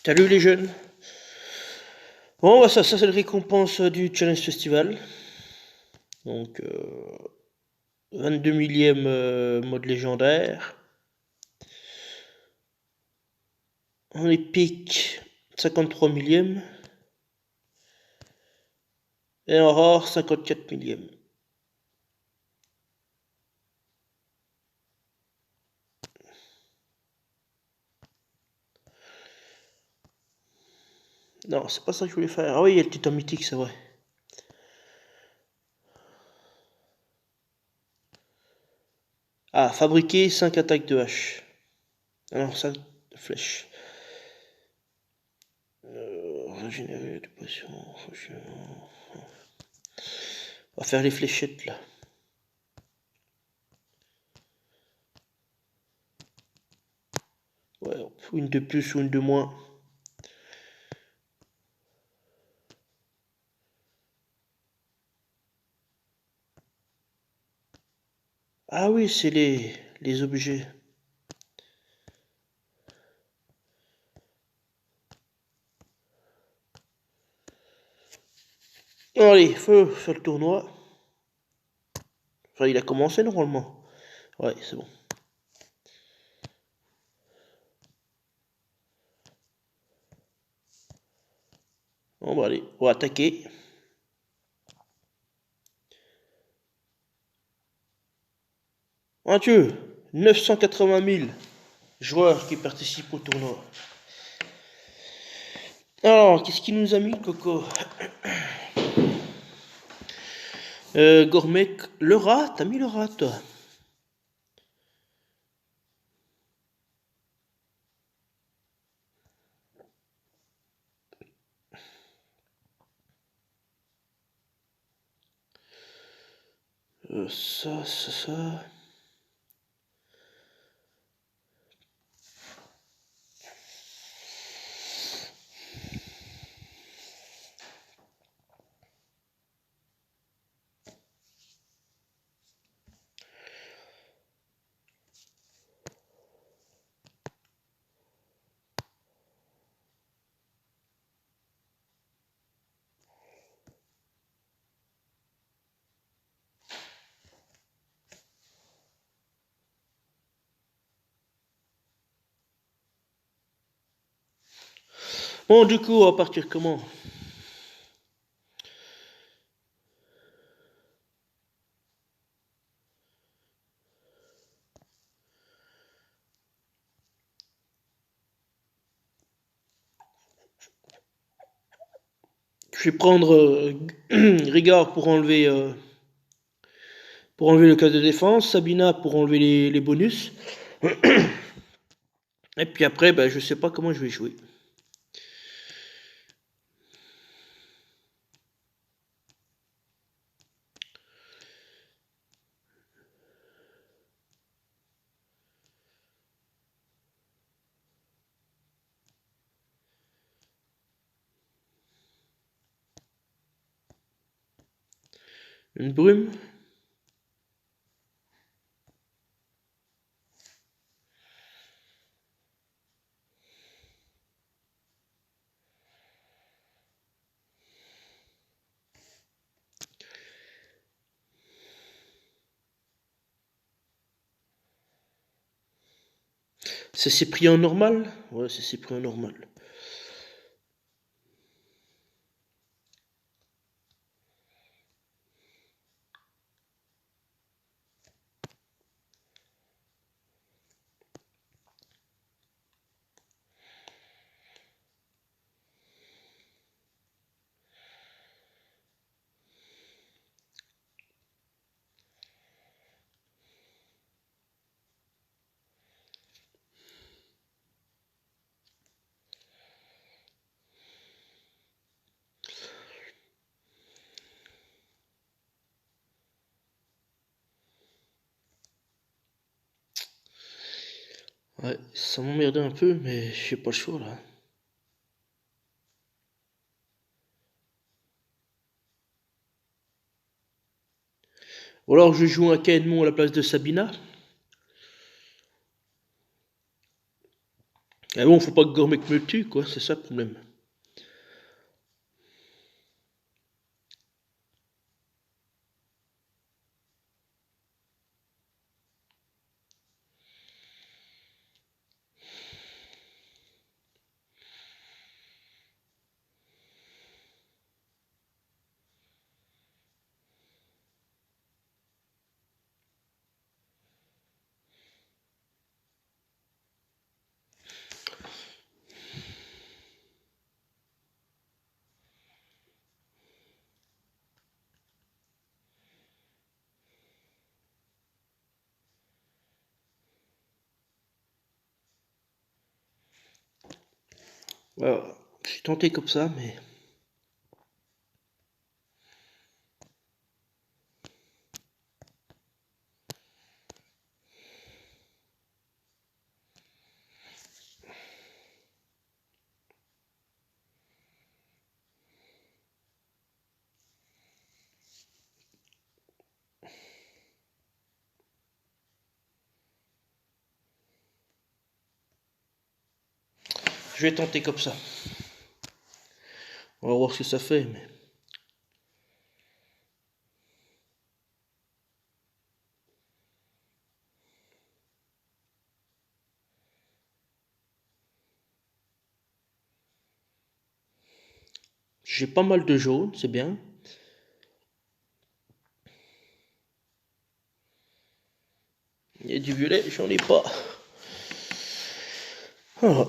Salut les jeunes. Bon, bah ça c'est la récompense du Challenge Festival. Donc, 22 millième mode légendaire. En épique, 53 millième. Et en rare, 54 millième. Non, c'est pas ça que je voulais faire. Ah oui, il y a le titan mythique, c'est vrai. Ah, fabriquer 5 attaques de hache. Alors, 5 flèches. Régénérer de potion. On va faire les fléchettes là. Ouais, une de plus ou une de moins. Ah oui, c'est les objets. Allez, faut faire le tournoi. Enfin, il a commencé normalement. Ouais, c'est bon. Bon, bah allez, on va attaquer. Ah, Dieu, 980 000 joueurs qui participent au tournoi. Alors, qu'est-ce qu'il nous a mis, Coco? Gourmet, le rat, t'as mis le rat, toi? Ça. Bon, du coup, on va partir comment? Je vais prendre Rigard pour enlever le cas de défense, Sabina pour enlever les bonus. Et puis après, ben, je sais pas comment je vais jouer. Une brume. C'est pris en normal? Ouais, c'est pris en normal. Ouais, ça m'emmerde un peu, mais j'ai pas le choix là. Ou alors je joue un Caedmon à la place de Sabina. Ah bon, faut pas que Gormec me tue, quoi, c'est ça le problème. Voilà. Je suis tenté comme ça, mais... Je vais tenter comme ça. On va voir ce que ça fait, mais... J'ai pas mal de jaune, c'est bien. Il y a du violet, j'en ai pas. Oh.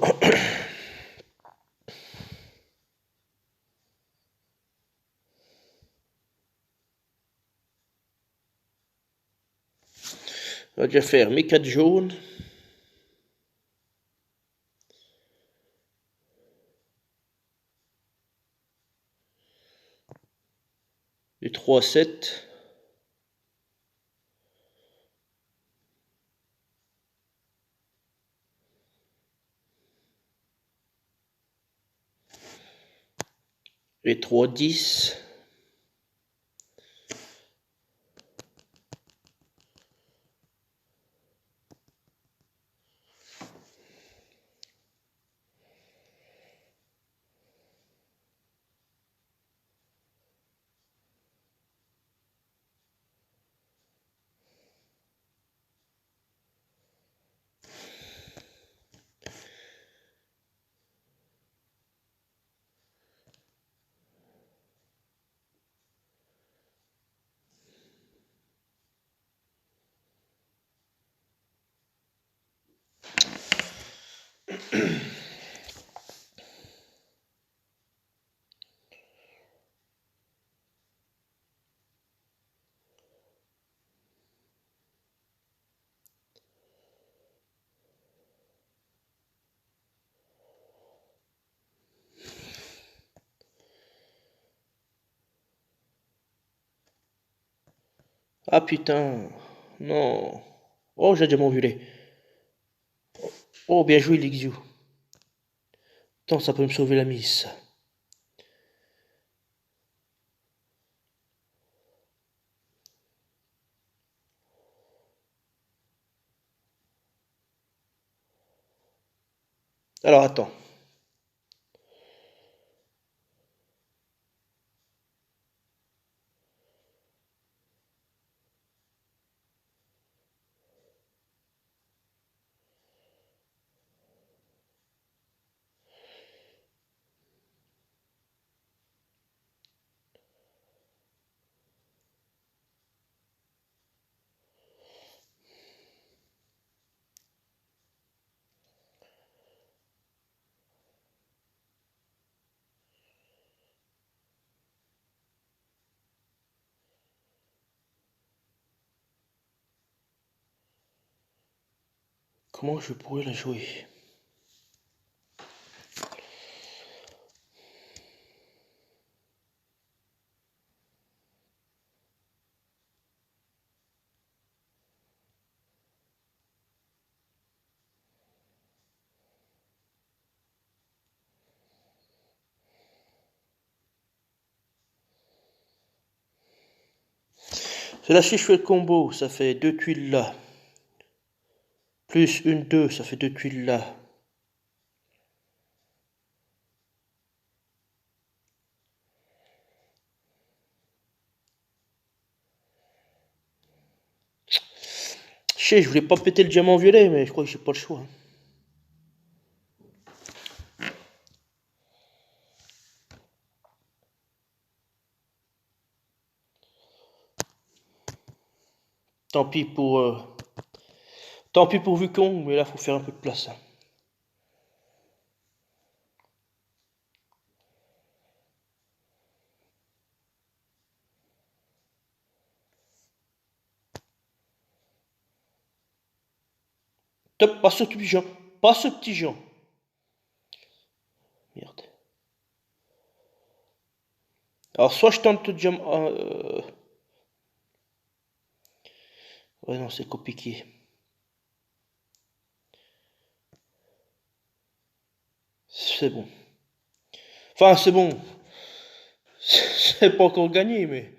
On va déjà faire mes 4 jaunes. Les 3 7. Les 3 10. Ah putain. Non. Oh, j'ai déjà mon violet. Oh, bien joué, Lixiu. Attends, ça peut me sauver la mise. Alors, attends. Comment je pourrais la jouer? C'est là si je fais le combo, ça fait 2 tuiles là. Plus une 2, ça fait 2 tuiles là. sais, je voulais pas péter le diamant violet, mais je crois que j'ai pas le choix. Tant pis pour, tant pis pour Wukong, mais là faut faire un peu de place, hein. Top, pas ce petit Jean, pas ce petit Jean. Merde. Alors soit je tente le diamant. Ouais non, c'est compliqué. C'est bon. Enfin, c'est bon. C'est pas encore gagné, mais.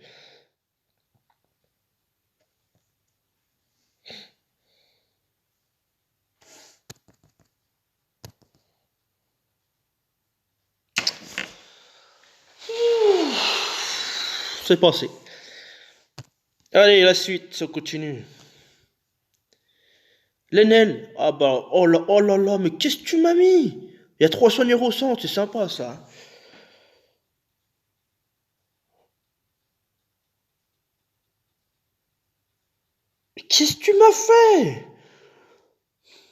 C'est passé. Allez, la suite, ça continue. Lenel. Ah bah, oh là là, mais qu'est-ce que tu m'as mis? Il y a 300 € au centre, c'est sympa ça. Mais qu'est-ce que tu m'as fait?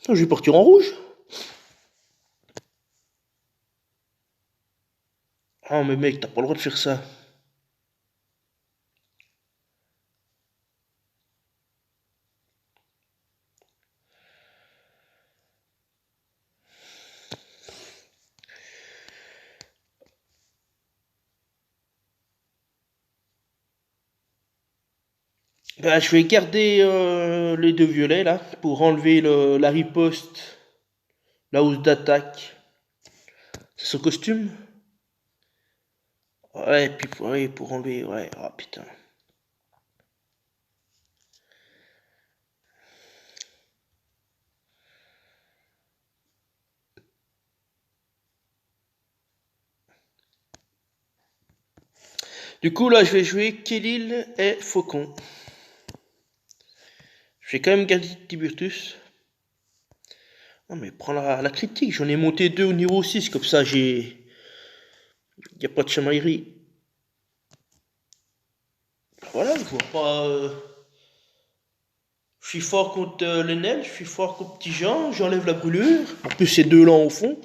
Je vais partir en rouge. Ah mais mec, t'as pas le droit de faire ça. Bah, je vais garder les deux violets là pour enlever la riposte, la hausse d'attaque. C'est son costume? Ouais, puis ouais, pour enlever, ouais, oh putain. Du coup là je vais jouer Kélil et Faucon. Je vais quand même garder Tiburtus. Non mais prends la critique, j'en ai monté deux au niveau 6, comme ça j'ai. Y a pas de chamaillerie. Voilà, je vois pas. Je suis fort contre Lenel, je suis fort contre Petit Jean, j'enlève la brûlure. En plus c'est deux là au fond.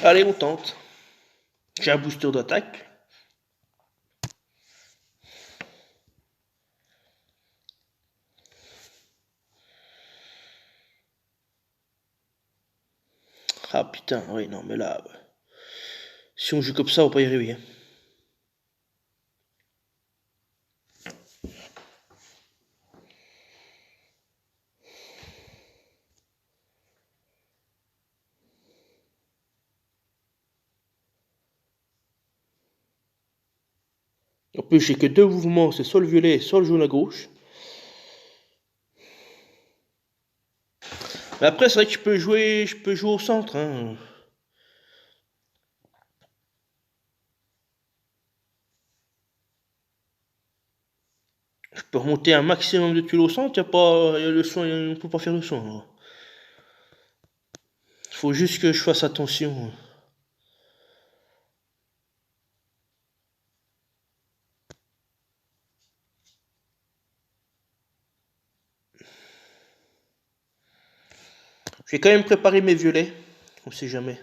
Allez, on tente. J'ai un booster d'attaque. Ah putain, oui, non, mais là, si on joue comme ça, on va pas y arriver, hein. En plus, j'ai que deux mouvements, c'est soit le violet, soit le jaune à gauche. Mais après, c'est vrai que je peux jouer au centre, hein. Je peux remonter un maximum de tuiles au centre, y a pas, y a le son, on peut pas faire le son, alors. Faut juste que je fasse attention. Je vais quand même préparer mes violets, on sait jamais.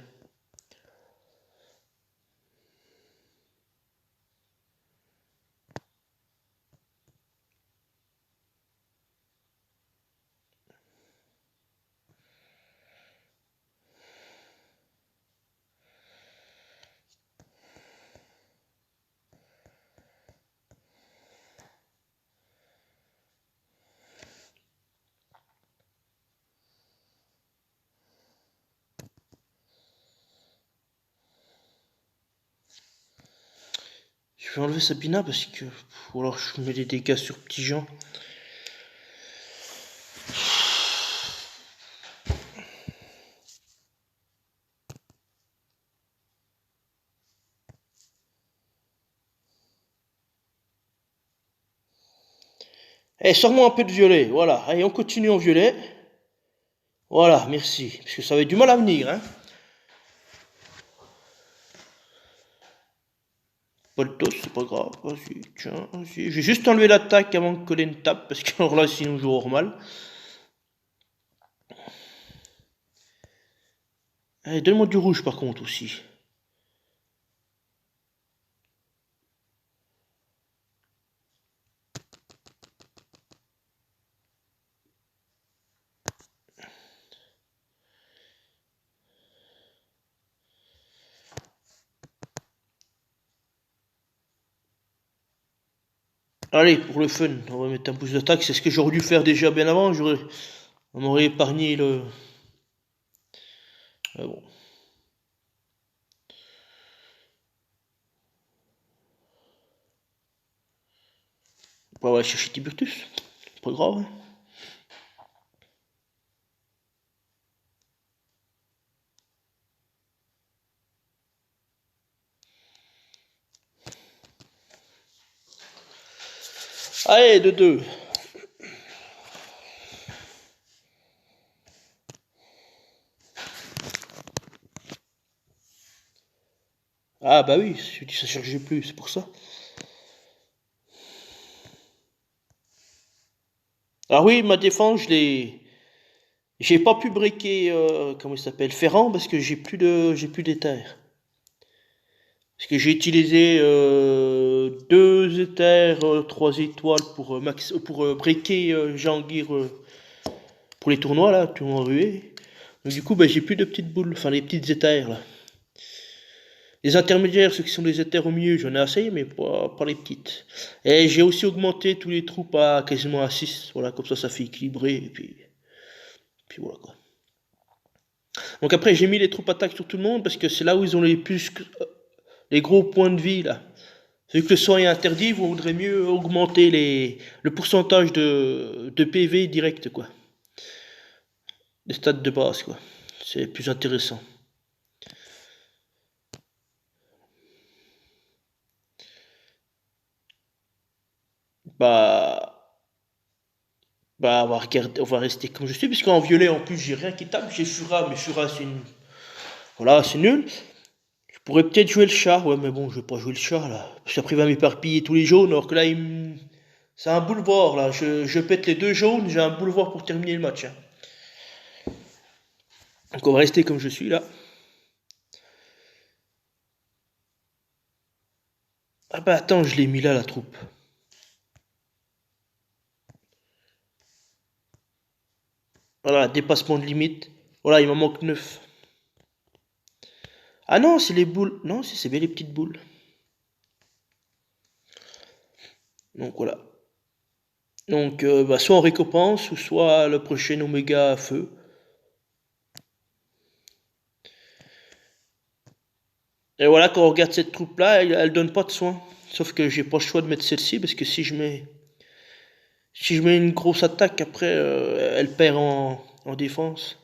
Je vais enlever Sabina parce que. Ou alors je mets des dégâts sur Petit Jean. Eh, sors-moi un peu de violet, voilà. Allez, on continue en violet. Voilà, merci. Parce que ça avait du mal à venir, hein. Pas le toss, c'est pas grave. Vas-y, tiens, vas-y. J'ai juste enlevé l'attaque avant que Colin tape, parce que alors là, sinon, je joue mal. Allez, donne-moi du rouge par contre aussi. Allez, pour le fun, on va mettre un pouce d'attaque. C'est ce que j'aurais dû faire déjà bien avant. On m'aurait épargné le. Ah bon. On va aller chercher Tiburtus. Pas grave, hein. Allez, de deux. Ah bah oui, ça chargeait plus, c'est pour ça. Ah oui, ma défense, je l'ai. J'ai pas pu breaker, comment il s'appelle, Ferrand, parce que j'ai plus d'éther. Parce que j'ai utilisé deux éthers, trois étoiles pour breaker Jean-Guire pour les tournois là, tournois rués. Donc du coup, bah, j'ai plus de petites boules, enfin les petites éthers là. Les intermédiaires, ceux qui sont des éthers au milieu, j'en ai assez, mais pas les petites. Et j'ai aussi augmenté tous les troupes à quasiment à 6. Voilà, comme ça fait équilibrer, et puis voilà quoi. Donc après, j'ai mis les troupes attaques sur tout le monde, parce que c'est là où ils ont les gros points de vie là. Vu que le soin est interdit, vous voudrez mieux augmenter le pourcentage de PV direct, quoi. Des stats de base, quoi. C'est plus intéressant. Bah, on va rester comme je suis, puisqu'en violet, en plus, j'ai rien qui tape. J'ai Fura, mais Fura, c'est une. Voilà, c'est nul. Je pourrais peut-être jouer le chat, ouais, mais bon, je vais pas jouer le chat, là. Parce qu'après, il va m'éparpiller tous les jaunes, alors que là, c'est un boulevard, là. Je pète les deux jaunes, j'ai un boulevard pour terminer le match, hein. Donc, on va rester comme je suis, là. Ah bah attends, je l'ai mis là, la troupe. Voilà, dépassement de limite. Voilà, il m'en manque 9. Ah non, c'est les boules. Non, c'est bien les petites boules. Donc voilà. Donc bah, soit on récompense, ou soit le prochain Oméga à feu. Et voilà, quand on regarde cette troupe-là, elle donne pas de soin. Sauf que j'ai pas le choix de mettre celle-ci, parce que si je mets une grosse attaque, après, elle perd en défense.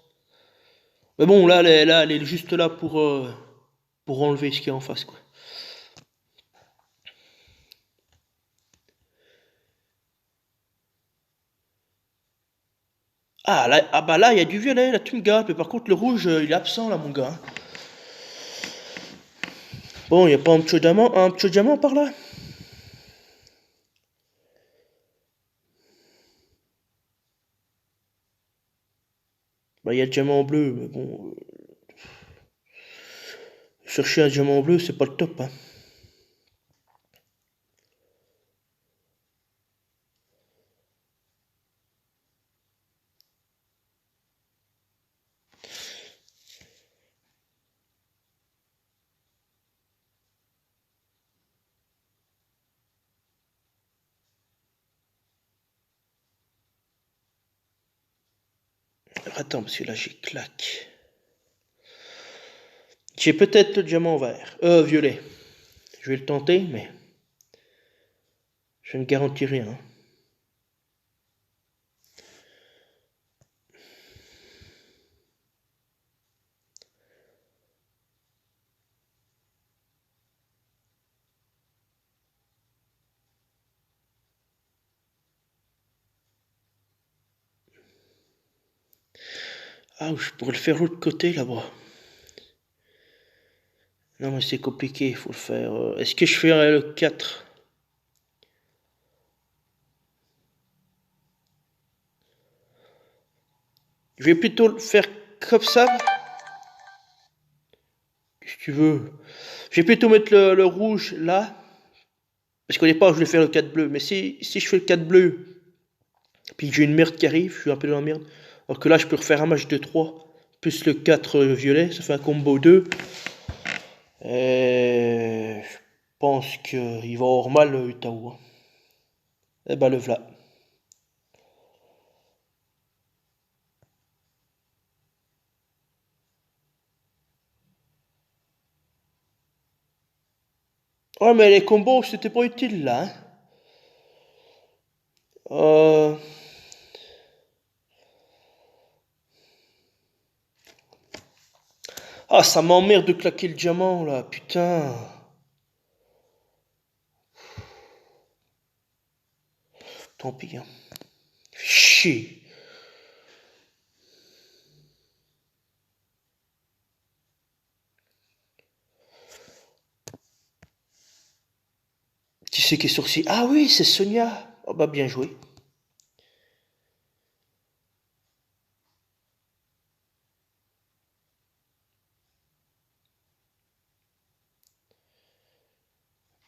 Mais bon, là, elle est juste là pour enlever ce qu'il y a en face, quoi. Ah bah là, il y a du violet, là, tu me gâtes. Mais par contre, le rouge, il est absent, là, mon gars, hein. Bon, il n'y a pas un petit diamant par là? Bah, il y a le diamant bleu, mais bon, chercher un diamant bleu, c'est pas le top, hein. Alors, attends, parce que là, j'ai claque. J'ai peut-être le diamant vert. Violet. Je vais le tenter, mais je ne garantis rien, hein. Ah, je pourrais le faire de l'autre côté là-bas. Non, mais c'est compliqué, il faut le faire. Est-ce que je ferais le 4? Je vais plutôt le faire comme ça. Si tu veux. Je vais plutôt mettre le rouge là. Parce qu'au départ, je voulais faire le 4 bleu. Mais si je fais le 4 bleu, puis que j'ai une merde qui arrive, je suis un peu dans la merde. Alors que là, je peux refaire un match de 3 plus le 4 violet. Ça fait un combo 2. Et je pense qu'il va avoir mal, Utah. Eh ben, le v'là. Ouais, mais les combos, c'était pas utile là. Hein. Euh... Ah, ça m'emmerde de claquer le diamant là, putain. Tant pis, hein. Chier. Qui c'est qui est sorti? Ah oui, c'est Sonia. Oh bah bien joué.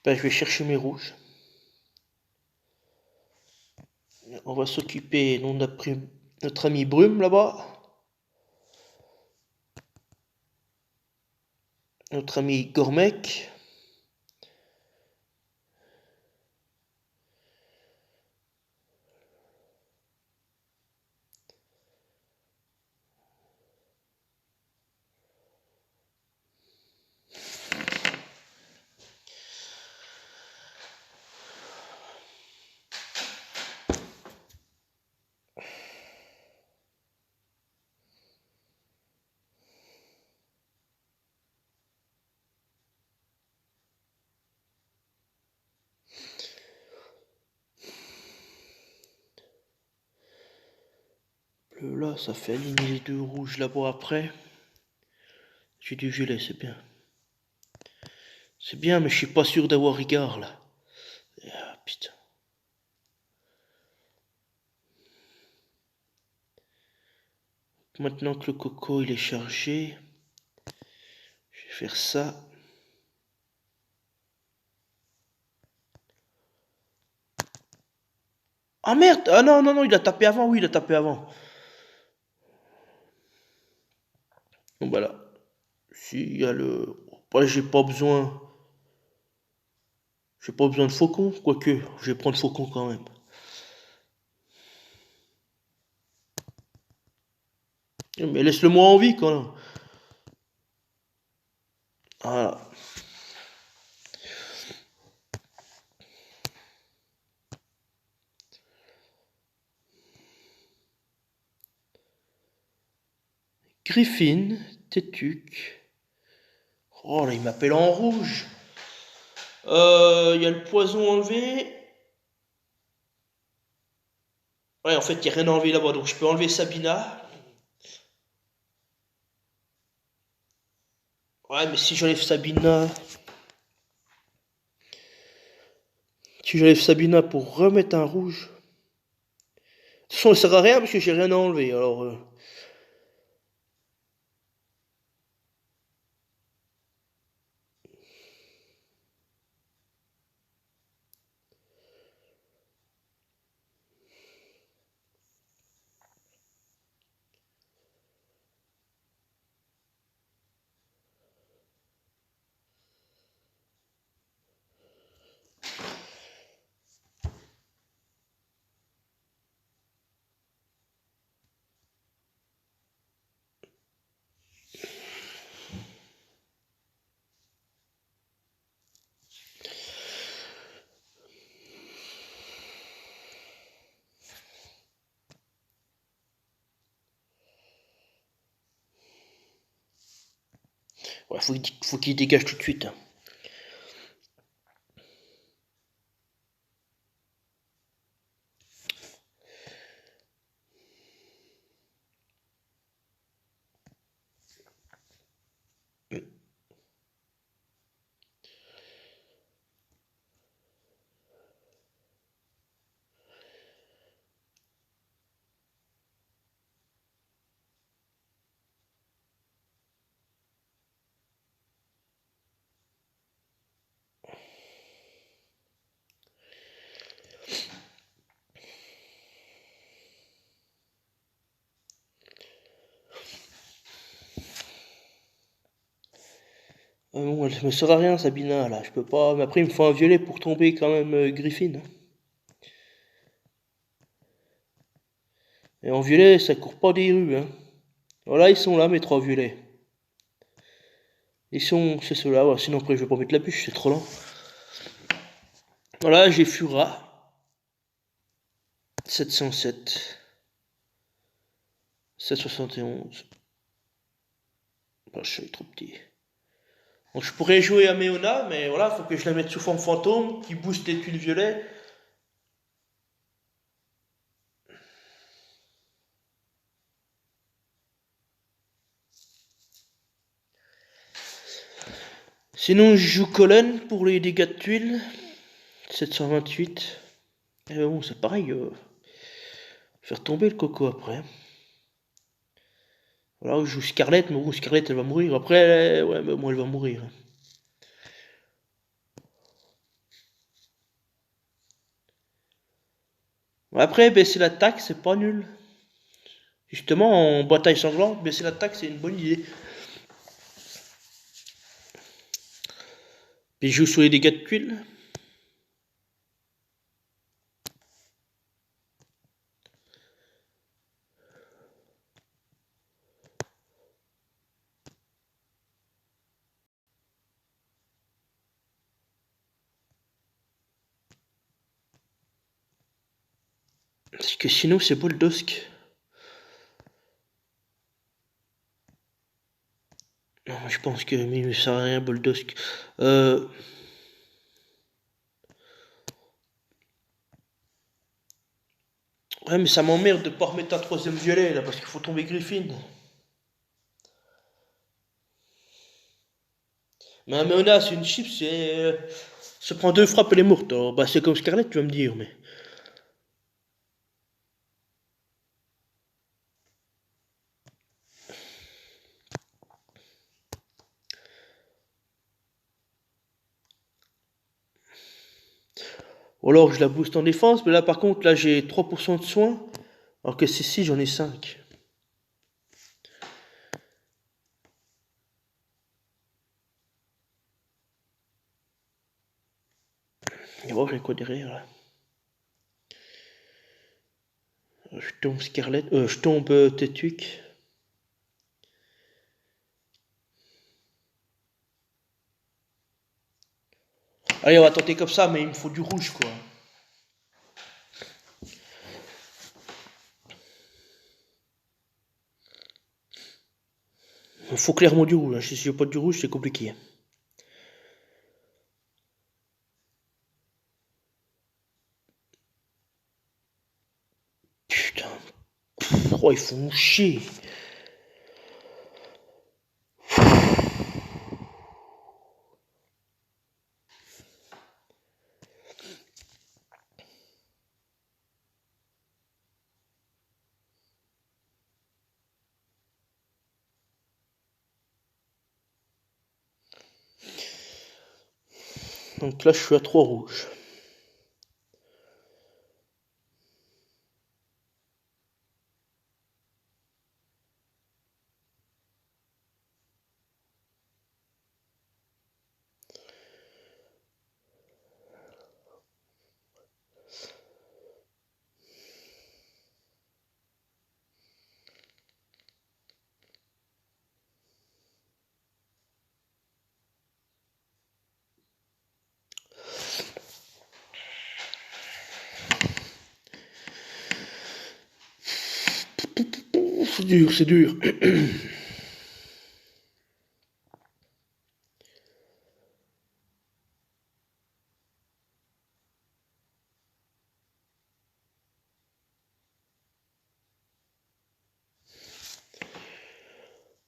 Ben, je vais chercher mes rouges. On va s'occuper de notre ami Brume là-bas. Notre ami Gormec. Le là, ça fait aligner les deux rouges là-bas après. J'ai du violet, c'est bien. C'est bien, mais je suis pas sûr d'avoir regard là. Ah putain. Maintenant que le coco il est chargé, je vais faire ça. Ah merde! Ah non, non, non, il a tapé avant, oui, il a tapé avant. Donc voilà. S'il y a le. Ouais, j'ai pas besoin. J'ai pas besoin de faucon, quoique, je vais prendre faucon quand même. Mais laisse-le moi en vie quand même. Voilà. Griffin, Tétuc. Oh là, il m'appelle en rouge. Il y a le poison enlevé. Ouais, en fait, il n'y a rien à enlever là-bas, donc je peux enlever Sabina. Ouais, mais si j'enlève Sabina. Si j'enlève Sabina pour remettre un rouge. De toute façon, ça sert à rien parce que j'ai rien à enlever. Alors. Ouais, faut qu'il dégage tout de suite. Hein. bon, elle me sert à rien, Sabina, là. Je peux pas. Mais après, il me faut un violet pour tomber quand même Griffin, hein. Et en violet, ça court pas des rues, hein. Voilà, ils sont là, mes 3 violets. C'est ceux-là, ouais. Sinon après je vais pas mettre la bûche, c'est trop lent. Voilà, j'ai Fura, 707, 771. Ah, je suis trop petit. Donc je pourrais jouer à Méona, mais voilà, faut que je la mette sous forme fantôme, qui booste les tuiles violets. Sinon, je joue Colonne pour les dégâts de tuiles, 728. Et bon, c'est pareil, faire tomber le coco après. Voilà, je joue Scarlett, mais bon, Scarlett elle va mourir. Après, ouais, mais moi elle va mourir. Après, baisser l'attaque, c'est pas nul. Justement, en bataille sanglante, baisser l'attaque, c'est une bonne idée. Puis je joue sur les dégâts de tuiles. Parce que sinon, c'est Boldosk. Non, je pense que mais il ne sert à rien, Boldosk. Ouais, mais ça m'emmerde de pas remettre un troisième violet, là, parce qu'il faut tomber Griffin. Mais un Meona, c'est une chip, ça prend 2 frappes, elle est morte. Alors, bah, c'est comme Scarlett, tu vas me dire, mais... Ou alors, je la booste en défense, mais là, par contre, là, j'ai 3% de soins, alors que celle-ci, j'en ai 5. Et bon, j'ai quoi derrière, là? Je tombe Scarlett, je tombe Tetuik. Allez, on va tenter comme ça, mais il me faut du rouge, quoi. Il faut clairement du rouge, hein. Si j'ai pas du rouge, c'est compliqué. Putain. Oh, ils font chier. Donc là, je suis à 3 rouges. C'est dur, c'est dur.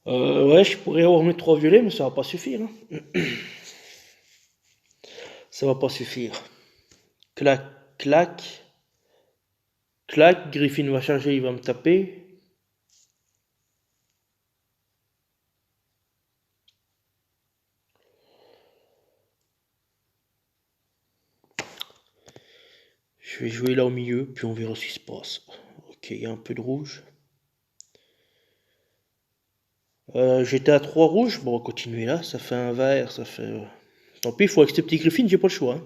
Ouais, je pourrais avoir mes 3 violets, mais ça va pas suffire, hein. Ça va pas suffire. Clac, clac, clac. Griffin va charger, il va me taper. Je vais jouer là au milieu, puis on verra ce qui se passe. Ok, il y a un peu de rouge. J'étais à 3 rouges. Bon, on va continuer là. Ça fait un vert, ça fait... Tant pis, il faut accepter Griffin, j'ai pas le choix, hein.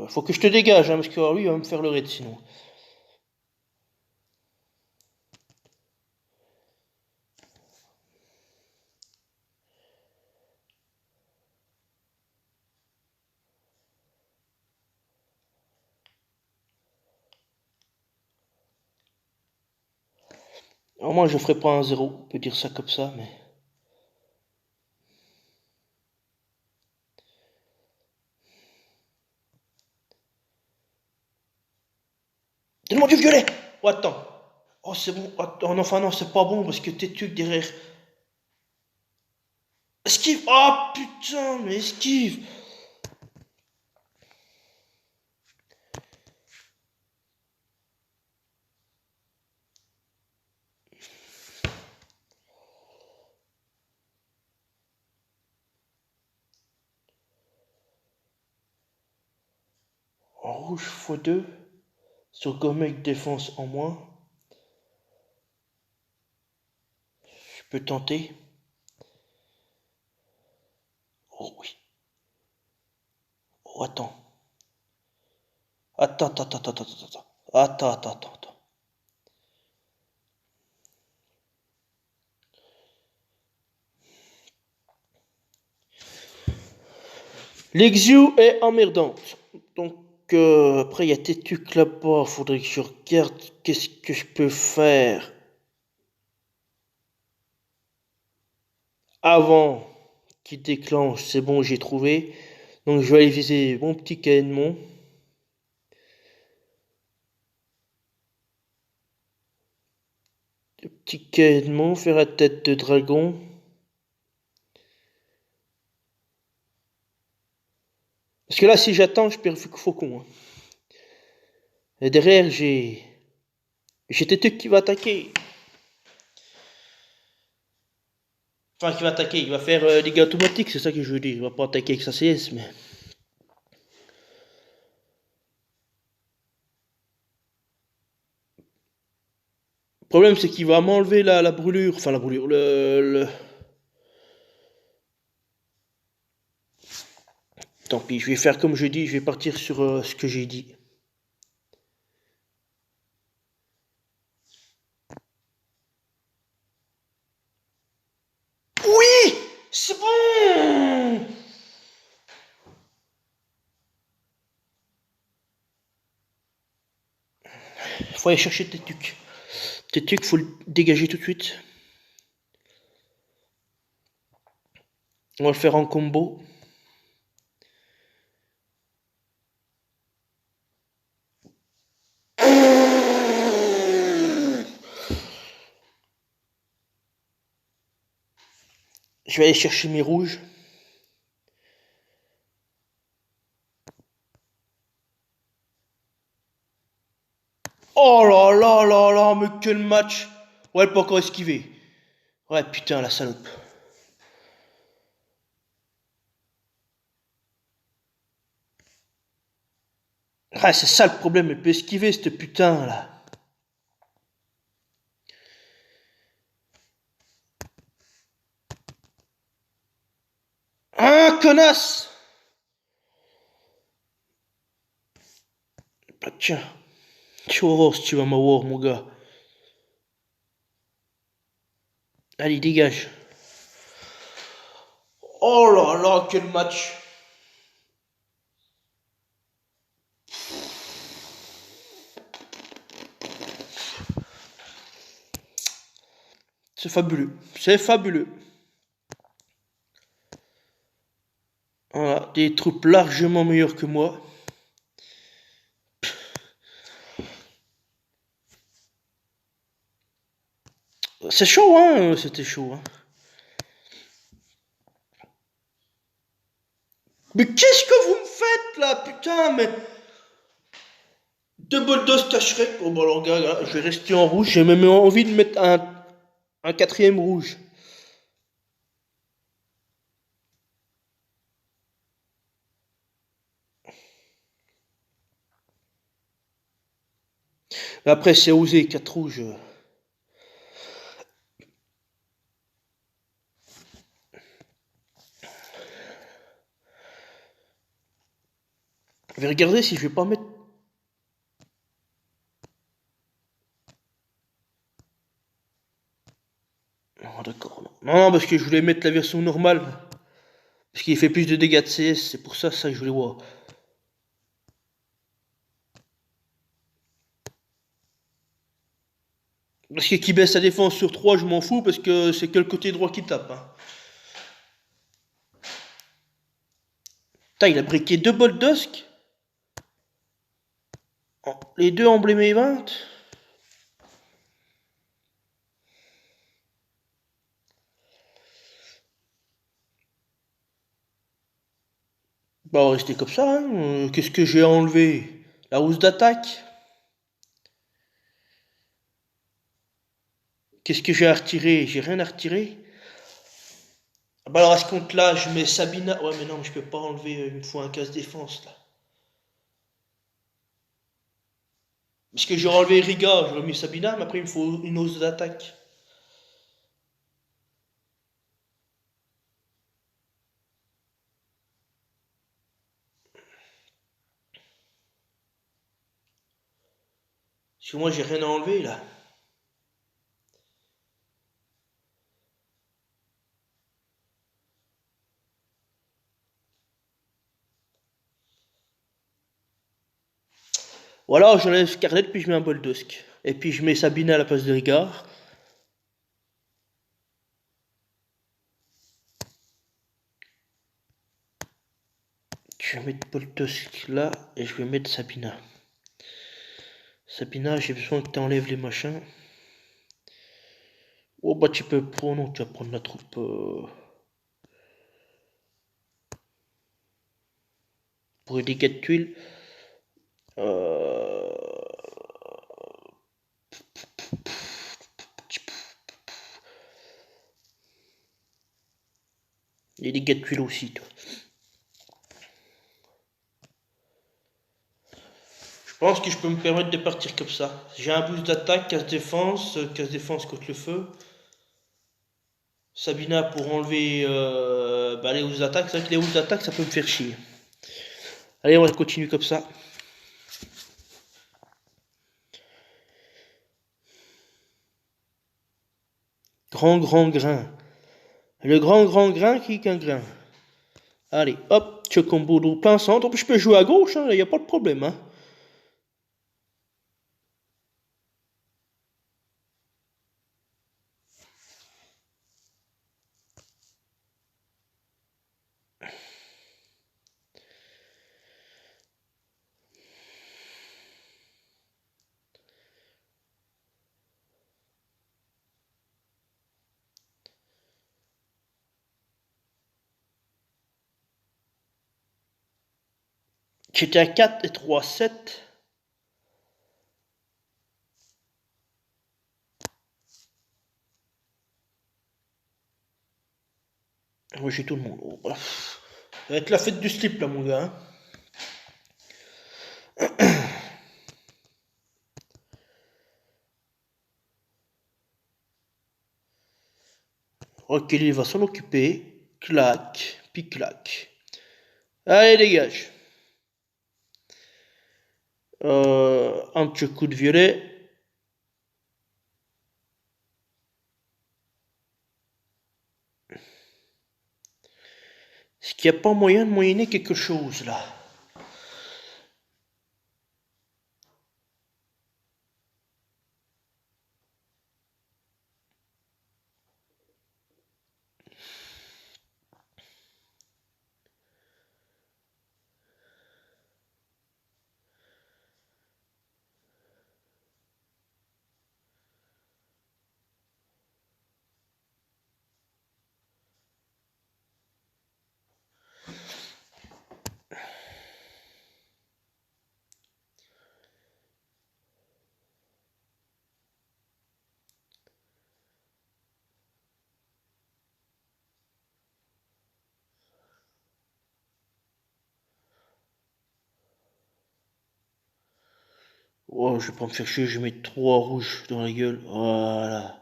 Faut que je te dégage, hein, parce que lui, il va me faire le raid sinon. Alors moi, je ferai pas un zéro, on peut dire ça comme ça, mais... Donne-moi du violet. Oh, attends. Oh, c'est bon. Attends, non, enfin non, c'est pas bon, parce que t'es tué derrière. Esquive. Oh, putain, mais esquive. En rouge x2. Sur gourmet défense en moins. Je peux tenter. Oh oui. Oh, attends. Attends, attends, attends, attends, attends, attends. Attends, attends, attends, attends. L'exio est emmerdante. Donc, après, il y a tes trucs là-bas. Faudrait que je regarde qu'est-ce que je peux faire avant qu'il déclenche. C'est bon, j'ai trouvé. Donc, je vais aller viser mon petit canon. Le petit canon, faire la tête de dragon. Parce que là, si j'attends, je perds Faucon, hein. Et derrière, j'ai Tétuc qui va attaquer. Enfin, qui va attaquer, il va faire dégâts automatiques, c'est ça que je veux dire. Il va pas attaquer avec sa CS, mais... Le problème, c'est qu'il va m'enlever la brûlure. Enfin, la brûlure, Tant pis, je vais faire comme je dis, je vais partir sur ce que j'ai dit. Oui! C'est bon! Faut aller chercher Tétuc. Tétuc, faut le dégager tout de suite. On va le faire en combo. Je vais aller chercher mes rouges. Oh là là là là, mais quel match! Ouais, elle peut encore esquiver. Ouais, putain, la salope. Ah, c'est ça le problème, elle peut esquiver, cette putain là. Ah, connasse! Bah, tiens, tu vas voir si tu vas m'avoir, mon gars. Allez, dégage. Oh là là, quel match! C'est fabuleux, c'est fabuleux. Voilà, des troupes largement meilleures que moi. C'est chaud, c'était chaud, hein. Mais qu'est-ce que vous me faites là, putain, mais... Deux bols d'os tâcherait. Bon, bon, alors, gars, je vais rester en rouge. J'ai même envie de mettre un quatrième rouge. Mais après, c'est osé, quatre rouges. Je vais regarder si je vais pas mettre... Non, d'accord. Non, non, parce que je voulais mettre la version normale. Parce qu'il fait plus de dégâts de CS. C'est pour ça, ça, que je voulais voir. Parce que qui baisse sa défense sur 3, je m'en fous. Parce que c'est que le côté droit qui tape. Hein. Putain, il a briqué deux bols d'osc. Les deux emblémés 20. Bah, on va rester comme ça. Hein. Qu'est-ce que j'ai enlevé? La housse d'attaque. Qu'est-ce que j'ai à retirer? J'ai rien à retirer. Ah bah alors à ce compte-là, je mets Sabina. Ouais, mais non, je peux pas enlever une fois un casse défense là. Parce que j'aurais enlevé Riga, j'aurais mis Sabina, mais après il me faut une hausse d'attaque. Parce que moi j'ai rien à enlever là. Ou alors j'enlève Scarlett puis je mets un Boldosk. Et puis je mets Sabina à la place de Rigard. Je vais mettre Boldosk là et je vais mettre Sabina. Sabina, j'ai besoin que tu enlèves les machins. Oh bah tu peux prendre, non, tu vas prendre la troupe. Pour les dégâts de tuiles. Euh... Les dégâts de tuiles aussi, toi. Je pense que je peux me permettre de partir comme ça. J'ai un boost d'attaque, casse défense contre le feu. Sabina pour enlever bah, les hausses d'attaque. C'est vrai que les hausses d'attaque ça peut me faire chier. Allez, on va continuer comme ça. Grand grain. Le grand grain qui est qu'un grain. Allez, hop, combo de plein centre. En plus, je peux jouer à gauche, il n'y a pas de problème. Hein. J'étais à 4 et 3, 7. Moi, j'ai tout le monde. Oh, bah, ça va être la fête du slip, là, mon gars. Hein. Ok, il va s'en occuper. Clac, puis clac. Allez, dégage. Un petit coup de violet. Est-ce qu'il n'y a pas moyen de moyenner quelque chose, là? Oh, je vais pas me faire chier, je vais mettre 3 rouges dans la gueule. Voilà.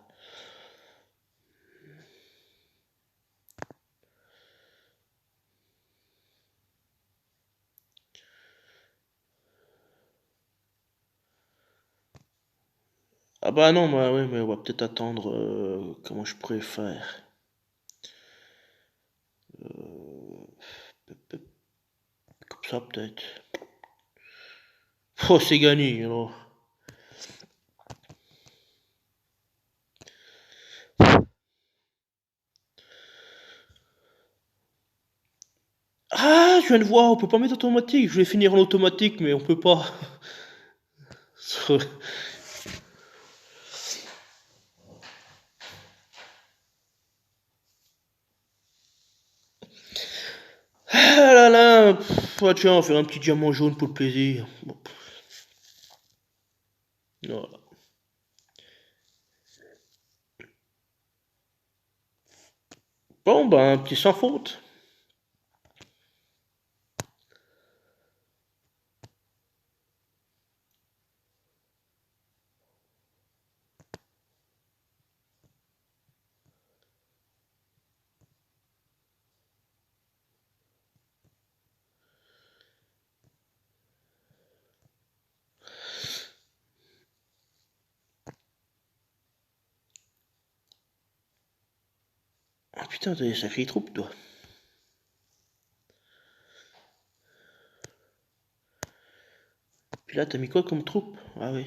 Ah bah non, bah ouais, mais on va peut-être attendre. Comment je pourrais faire? Comme ça, peut-être. Oh, c'est gagné, alors. Ah, je viens de voir, on peut pas mettre automatique. Je vais finir en automatique, mais on peut pas. Ah là là, ah, tiens, on va faire un petit diamant jaune pour le plaisir. Bon, voilà. Bon, bah, un petit sans faute. Ah putain, t'as des sacrées troupes, toi. Puis là, t'as mis quoi comme troupe? Ah oui.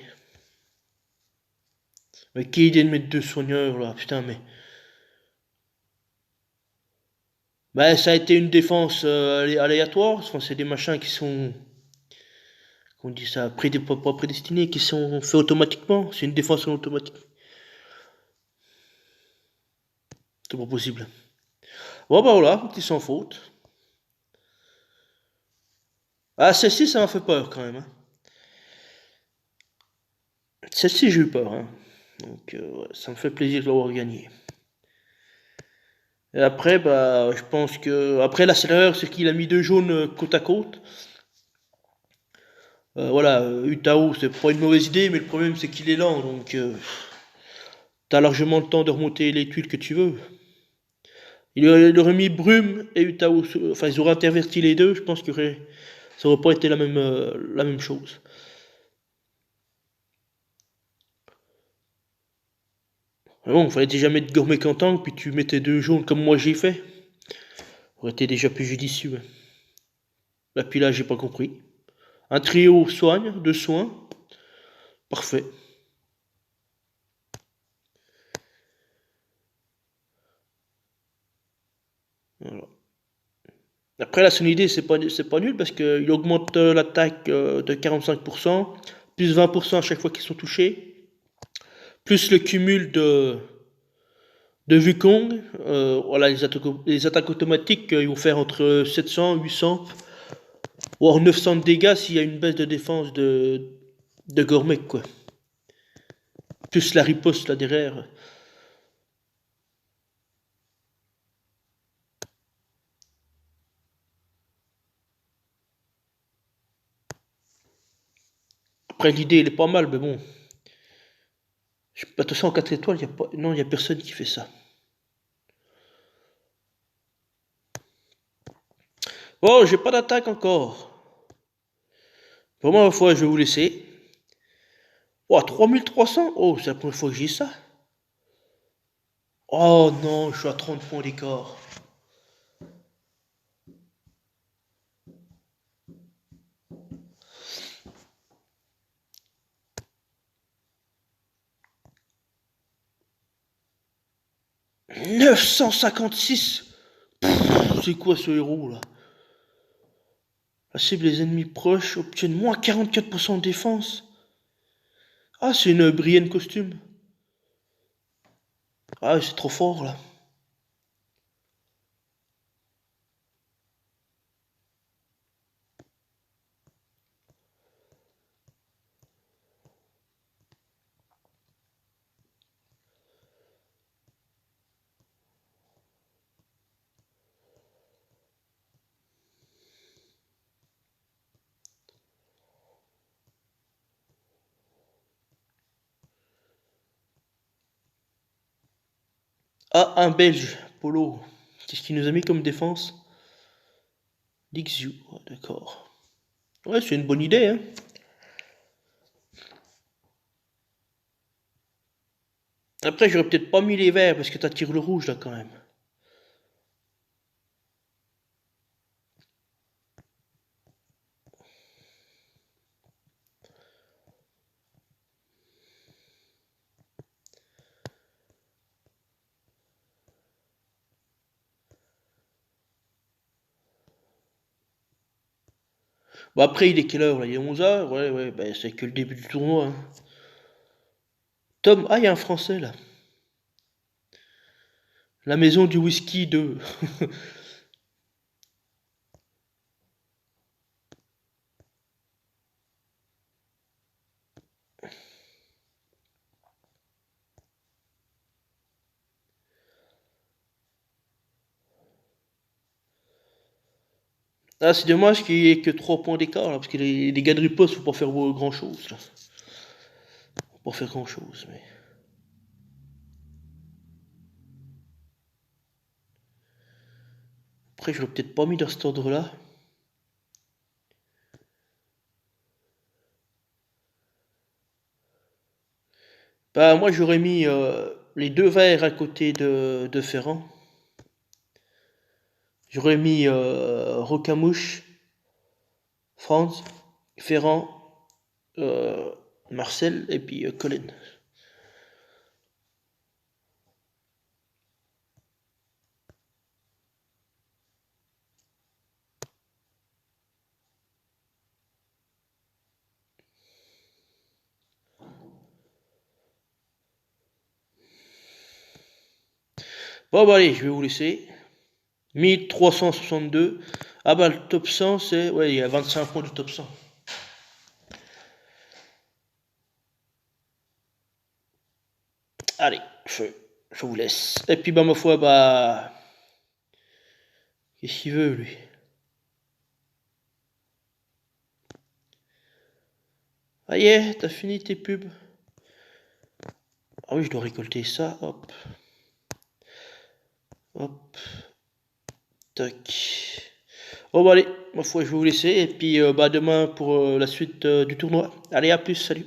Mais qui idée de mettre deux soigneurs, là? Putain, mais. Bah, ça a été une défense aléatoire. Enfin, c'est des machins qui sont. On dit ça, pas prédestinés, qui sont faits automatiquement. C'est une défense en automatique. C'est pas possible. Bon, bah voilà, petit sans faute. Ah, celle-ci, ça m'a fait peur quand même, hein. Celle-ci, j'ai eu peur, hein. Donc, ouais, ça me fait plaisir de l'avoir gagné. Et après, bah, je pense que. Après, là, c'est l'erreur, c'est qu'il a mis deux jaunes côte à côte. Voilà, Utao, c'est pas une mauvaise idée, mais le problème, c'est qu'il est lent, donc t'as largement le temps de remonter les tuiles que tu veux. Il aurait mis Brume et Utao, enfin, ils auraient interverti les deux, je pense ça aurait pas été la même chose. Mais bon, fallait déjà mettre Gourmet Canton, puis tu mettais deux jaunes comme moi j'ai fait. Ça aurait été déjà plus judicieux, hein. Là, puis là, j'ai pas compris. Un trio soigne, de soins, parfait. Voilà. Après, là, son idée, c'est pas nul parce qu'il augmente l'attaque de 45%, plus 20% à chaque fois qu'ils sont touchés, plus le cumul de Wukong. Voilà, les attaques automatiques, ils vont faire entre 700, 800, voire 900 de dégâts s'il y a une baisse de défense de Gourmet, quoi. Plus la riposte là derrière. Après, l'idée, elle est pas mal, mais bon. Attention, en 4 étoiles, non, il y a personne qui fait ça. Bon, j'ai pas d'attaque encore. Pour moi, fois, je vais vous laisser. Oh, 3300. Oh, c'est la première fois que j'ai ça. Oh non, je suis à 30 points d'écart. 956. C'est quoi ce héros là? La cible des ennemis proches obtiennent moins 44% de défense. Ah, c'est une Brienne costume. Ah, c'est trop fort là. Ah, un Belge, Polo. Qu'est-ce qu'il nous a mis comme défense? Dixu, ouais, d'accord. Ouais, c'est une bonne idée, hein. Après, j'aurais peut-être pas mis les verts parce que t'attires le rouge là quand même. Bon, après, il est quelle heure là? Il est 11 h. Ouais, ouais, bah, c'est que le début du tournoi, hein. Tom, ah, il y a un Français là. La maison du whisky 2. Ah, c'est dommage qu'il y ait que 3 points d'écart là, parce que les gars de riposte, faut pas faire grand chose là. Faut pas faire grand chose, mais. Après, je l'aurais peut-être pas mis dans cet ordre-là. Bah, moi, j'aurais mis les deux verts à côté de Ferrand. J'aurais mis Rocamouche, Franz, Ferrand, euh, Marcel et puis Colin. Bon, bah allez, je vais vous laisser. 1362. Ah bah le top 100, c'est. Ouais, il y a 25 points du top 100. Allez, je vous laisse. Et puis bah ma foi, bah. Qu'est-ce qu'il veut lui? Ah yeah, t'as fini tes pubs. Ah oui, je dois récolter ça. Hop, hop, tac. Bon bah allez, ma foi, je vais vous laisser. Et puis bah demain pour la suite du tournoi. Allez, à plus, salut.